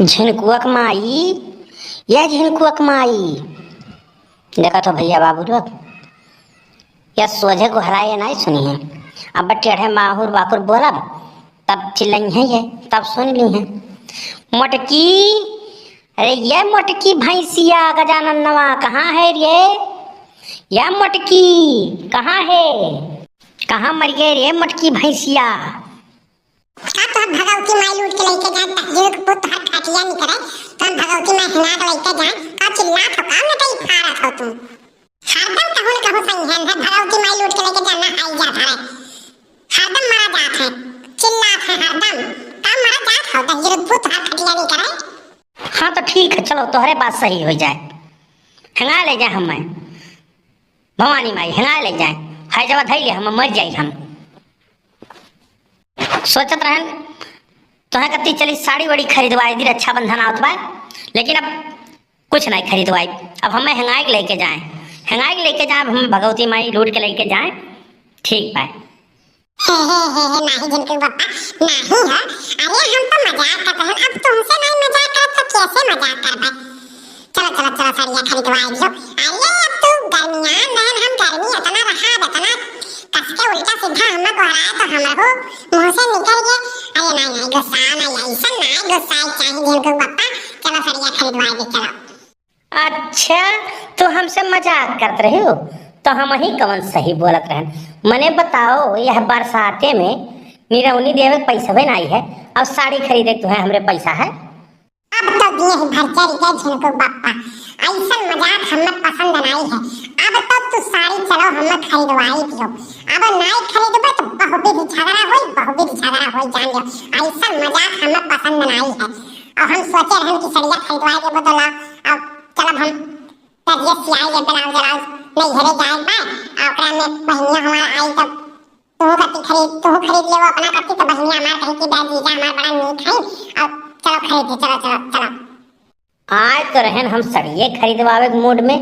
झिनकुअक माई, यह झिनकुअक माई देखा तो भैया बाबू लोग या सोझे को हराए नहीं सुनी है। अब टेढ़े माहुर बाकुर बोला तब चिल्लाई है ये तब सुन ली है। मोटकी, अरे ये मोटकी भैंसिया गजानन नवा कहाँ है रे? या मोटकी कहाँ है? कहाँ मर गए रे मोटकी भैंसिया? तो भगवती माई लूट के लेके जाए तहजीर को पुत हर खटिया नहीं करे तो भगवती माई हिला के लेके जाए का चिल्ला तो काम न कई फारा हो तुम हरदम कहूं कहूं सही है भगवती माई लूट के लेके जाना आई जात है हरदम मरा जात है चिल्ला है हरदम काम मरा जात हो तहजीर को पुत हर खटिया नहीं करे। हाँ तो ठीक है, चलो तोहरे बात सही हो जाए, हंगा ले जाए हमें भवानी माई हंगा ले जाए है जब धैले हम मर जाए। हम सोचत रहन तुहे कती चली साड़ी वड़ी खरीदवाई दी रक्षाबंधन आवत बा, लेकिन अब कुछ नहीं खरीदवाई। अब हमें हंगाई के लेके जाए, हंगाई के लेके जाए हम भगवती माई लूट के लेके जाए। ठीक बा नहीं जिनको बापा नहीं है। अरे हम तो मजाक करते हैं, अब तुमसे नहीं मजाक कर तो कैसे मजाक कर पाए। चलो चलो चलो साड़ियाँ खरीदवाई दो। अरे अब तो गर्मियाँ में हम गर्मी इतना रहा इतना कसके उल्टा सीधा हमें को हराया तो हमारे मुंह से निकल गया। अरे नहीं नहीं गुस्सा नहीं ऐसा नहीं गुस्सा चाहिए जिनको बापा। चलो साड़ियाँ खरीदवाई दे चलो। अच्छा तो हमसे मजाक करते रहे हो तो हम ही कवन सही बोलत रहन। मने बताओ यह बरसाते में निरौनी देवे पैसा भी नहीं है, अब साड़ी खरीदे तो है हमरे पैसा है। अब तो दिए भरचरी के झिनको बापा ऐसा मजाक हमें पसंद नहीं है। अब तो तू साड़ी चलो हमें खरीदवाई दियो, अब नहीं खरीदबे तो बहुविध झगड़ा होई जान लियो। ऐसा मजाक हमें पसंद नहीं है और हम सोचे रहन कि साड़ियाँ खरीदवाई के बदला अब चलो हम तजिए सियाई ले ब्लाउज नहीं हरे जाए बा ओकरा में बहनिया हमारा आई तब तू खरीद ले वो अपना कति तो बहनिया हमार कही कि दादी जा हमार बड़ा नीक है और चलो खरीद चलो चलो चलो। आज तो रहन हम सड़िए खरीदवावे के मूड में,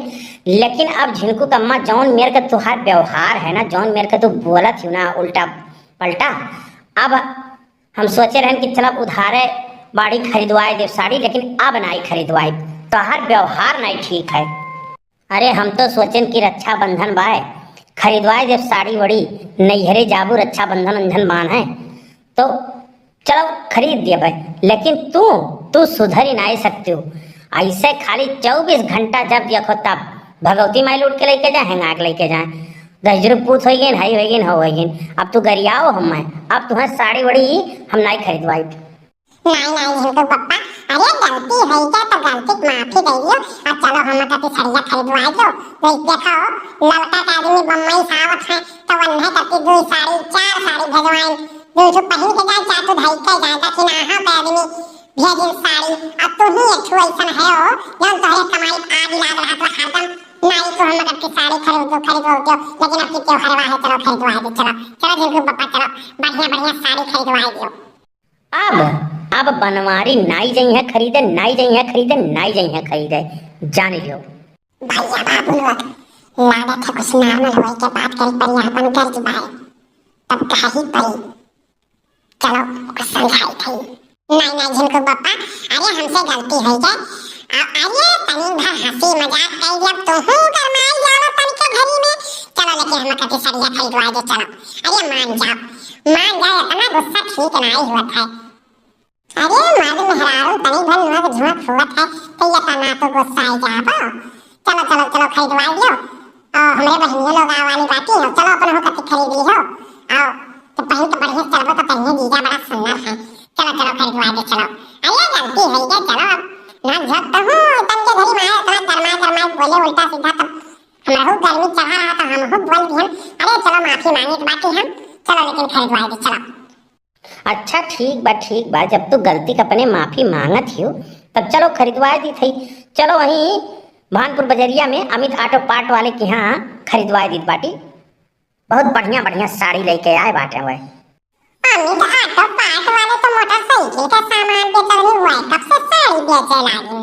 लेकिन अब झिनकू कम्मा जौन मेरे का तुहार व्यवहार है ना, जौन मेरे का तू बोलत हो ना उल्टा पलटा, अब हम सोचे रहन कि चलो उधारे बाड़ी खरीदवाए दे साड़ी, लेकिन अब नहीं खरीदवाई। तुहार व्यवहार नहीं ठीक है। अरे हम तो सोचें कि रक्षाबंधन बाय खरीदवाए जब साड़ी वड़ी नैहरे जाबू रक्षाबंधन अंधन मान है तो चलो खरीद दिया भाई, लेकिन तू सुधर ही नहीं सकती हो। ऐसे खाली 24 घंटा जब देखो तब भगवती माई लूट के लेके जाए हंगा के लेके जाए दहजर पूछ हो गई हई होगी हो गई। अब तू गरियाओ हम अब तुम्हें साड़ी वड़ी हम नहीं खरीदवाई। नहीं झिनको पप्पा अरे गलती है क्या तो गलती माफी दे दियो और चलो हम कति साड़ियाँ खरीदवाई दो। तो देखो लड़का का आदमी बम्बई सावत है तो वन्हे कति 2 साड़ी 4 साड़ी भेजवाई दो जो पहन के जाए चाहे तो ढाई के जाए ताकि ना हा पे आदमी भेजिन साड़ी। अब तू ही एक ऐसा है हो जौन तोहरे कमाई आग लाग रहा तो हरदम नहीं तो हम कति साड़ी खरीदो लेकिन अब त्योहार वाहे चलो खरीदवाई दो चलो चलो झिनको पप्पा चलो बढ़िया साड़ी खरीदवाई दो। अब बनवारी नाई जाई है खरीदे नाई जाई है खरीदे जान लियो। भैया बाबू लोग लागत है कुछ नॉर्मल होए के बात करी पर यहाँ अपन कर जुबाए तब कही पड़ी चलो कुछ समझाई थी। नहीं झिनको बापा अरे हमसे गलती है क्या अरे तनी भर हंसी मजाक कर दिया तो हूँ गरमाई जाओ तनी के घरी में चलो लेके हम कति साड़ियाँ खरीदवाई दे चलो। अरे मान जाओ इतना गुस्सा ठीक नहीं हुआ था। अरे मालूम मेहरारू तनी भर नोक झुमक फुवत है तो ये तना तो गुस्सा आई जाबो। चलो खरीदवाई दियो और हमरे बहनियों लोग आवानी बाकी है चलो अपन हो कति खरीद ली हो आओ तो पहन तो बढ़िया चलबो तो पहने जीजा बड़ा सुंदर है चलो खरीदवाई दे चलो। अरे गलती है क्या चलो अब ना झक तो हूँ तन के घरी में इतना गरमा बोले उल्टा सीधा तो हमारे गर्मी चढ़ा रहा तो हम हो बोल दिए अरे चलो माफी मांगे के बाकी हम चलो लेकिन खरीदवाई दे चलो। अच्छा ठीक बा जब तू गलती का अपने माफी मांगत हो तब चलो खरीदवाई दी थी। चलो वहीं भानपुर बजरिया में अमित ऑटो पार्ट वाले के यहाँ खरीदवाई दी बाटी, बहुत बढ़िया साड़ी लेके आए बाटे हुए। अमित ऑटो पार्ट वाले तो मोटरसाइकिल का सामान बेचने हुआ है कब से साड़ी बेचे लागे।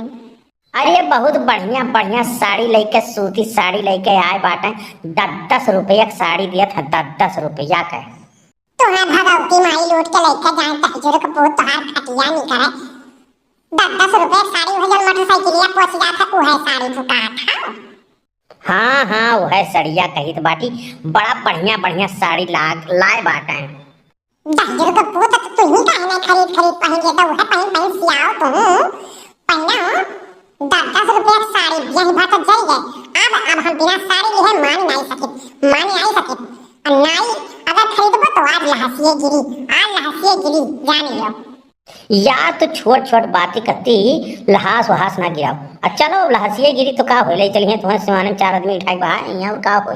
अरे बहुत बढ़िया साड़ी लेके सूती साड़ी लेके आए बाटे 10 रुपया की साड़ी दिया था 10 रुपया का। तुम्हें भगवती माई लूट के लेके जाए तहजूर को बहुत तोहार खटिया नहीं करे 10-10 रुपए साड़ी हो जल मोटरसाइकिलिया पहुंच जाता उ है साड़ी फुटा था। हाँ हाँ वो है सड़िया कही तो बाटी, बड़ा बढ़िया बढ़िया साड़ी लाए बाटे। दहजर का पूत तो तू ही कहने खरीद पहन के तो है पहन सियाओ तुम पहना 10-10 रुपए साड़ी यही बात तो जल गए। अब हम बिना साड़ी लिए मान नहीं सके और नाई अगर खरीदबो तो आज लहसिए गिरी जान लियो। यार तो छोट छोट बातें करती लहास वहास ना गिराओ। चलो लहसिए गिरी तो का होले चलिए तुम्हारे सिवाने 4 आदमी उठाई बाहर यहाँ और का होई।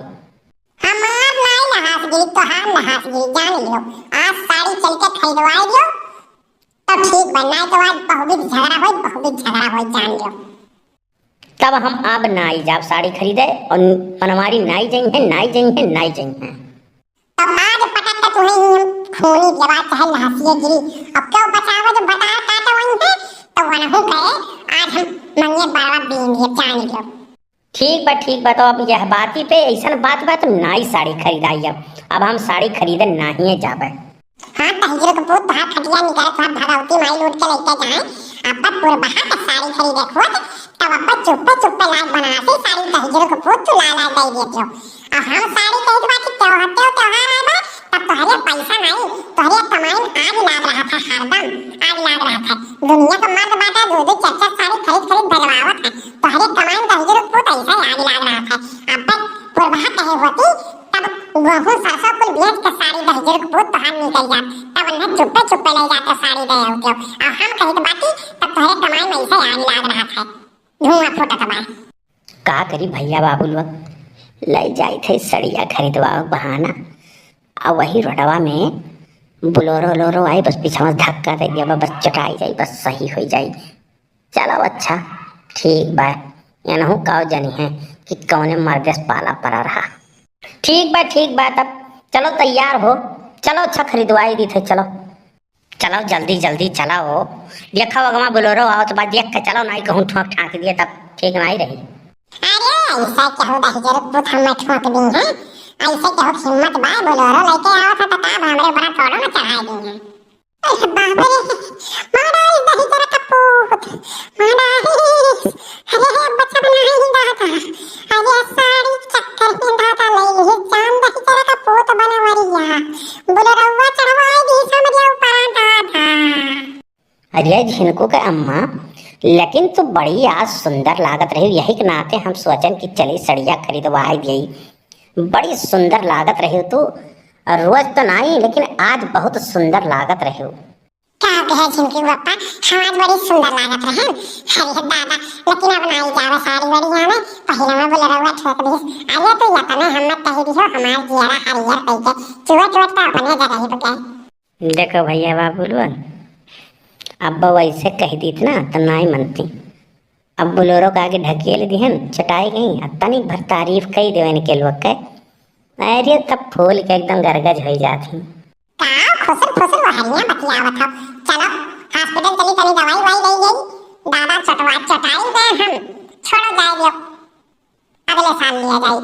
हमार नाई लहास गिरी तो हार लहास गिरी जान लियो। आज साड़ी चल के खरीदवाई दियो तो ठीक बनाए तो आज बहुबिध झगड़ा होई जान लियो। तब हम अब नाई जाब साड़ी खरीदे और हमारी नाई जाई है। तब आज पटक के तुम्हें ही खूनी जवाब चाहे लहसिए गिरी अब क्यों बचाओ जो बता काटा वहीं पे तो वनहु कहे आज हम मंगे बाबा बेंगे जान लियो। ठीक बा तो अब यह बाती पे ऐसा बात नाई साड़ी खरीदाई अब हम साड़ी खरीदे नहीं जाबे। हाँ तहजर को बहुत बाहर खटिया निकाल तो भगवती माई लूट के लेके जाए अब पूरे बाहर का साड़ी खरीदे खुद तब अब चुप्पे लाग बना से साड़ी तहजर को बहुत तो लाला दे देते हो। अब हम साड़ी खरीद बाकी त्योहार आए बा तब तोहरे पैसा नहीं तोहरे कमाई आज लाग रहा था दुनिया का मर्द बाटा दो चार साड़ी खरीद भरवावत है तोहरे कमाई तहजर को बहुत ऐसा आज लाग रहा था। अब तक पूरे बाहर कहे होती तब गहूं सरसों कुल बेच के साड़ी दहजर को बहुत बाहर निकल जात तब उन्हें चुप्पे ले जाते साड़ी दे होते अब हम कहे तो बाकी तब तोहरे कमाई में ऐसे आग लाग रहा था धुआं फूटत बा। का करी भैया बाबू लोग ले जाए थे सड़िया खरीदवा बहाना अब वही रोडवा में बोलोरो आई बस पीछा में धक्का दे दिया बस चटाई जाई बस सही हो जाई। चलो अच्छा ठीक बा एनहु काव जनी है कि कौने मर्देस पाला पड़ा रहा। ठीक बा तब चलो तैयार हो चलो अच्छा खरीदवाई दी थे चलो जल्दी चलाओ देखा वगमा बोलोरो आओ तो बाद देख के चलो नहीं कहूँ ठोक ठाक दिए तब ठीक नहीं रही। अरे ऐसा क्या हो दहजर को हम ठोक दी है ऐसे क्या हो हिम्मत बा बोलोरो लेके आओ था तब हमरे बड़ा तोड़ो ना चढ़ा दी है। अरे बाप रे मारा दहजर का पूत मारा अरे बच्चा बना ही रहा था अरे साड़ी चक्कर पिंधा था ले ली जान दहजर का पूत बनवरिया बोलोरो चढ़वाई दी समझे ऊपर था। अरे झिनको का अम्मा लेकिन तो बड़ी आज सुंदर लागत रही यही के नाते हम सोचन कि चली सड़िया खरीदवाई दी बड़ी सुंदर लागत रही तू रोज तो नहीं लेकिन आज बहुत सुंदर लागत रही। क्या कहे झिनकी पापा हम आज बड़ी सुंदर लागत रहे अरे दादा लेकिन अब नहीं जावे साड़ी बड़ी आने पहले में बोले रहुआ ठोक दी अरे तो या तने हम मत कही दियो हमार जियारा हरियर कह के चुवट तो अपने जगह ही बके। देखो भैया बाबू लोग अब वैसे कह दी थी ना तो नहीं मनती अब बोलोरो के आगे ढकेल दिहन चटाई गई तनी भर तारीफ कही दे इनके लोग के अरे तब फूल के एकदम गरगज हो जाती। का खुसर हरिया बतियावत हो चलो हॉस्पिटल चली तनी दवाई वाई ले गई दादा चटाई गए हम छोड़ो जाए दियो अगले साल लिया जाए।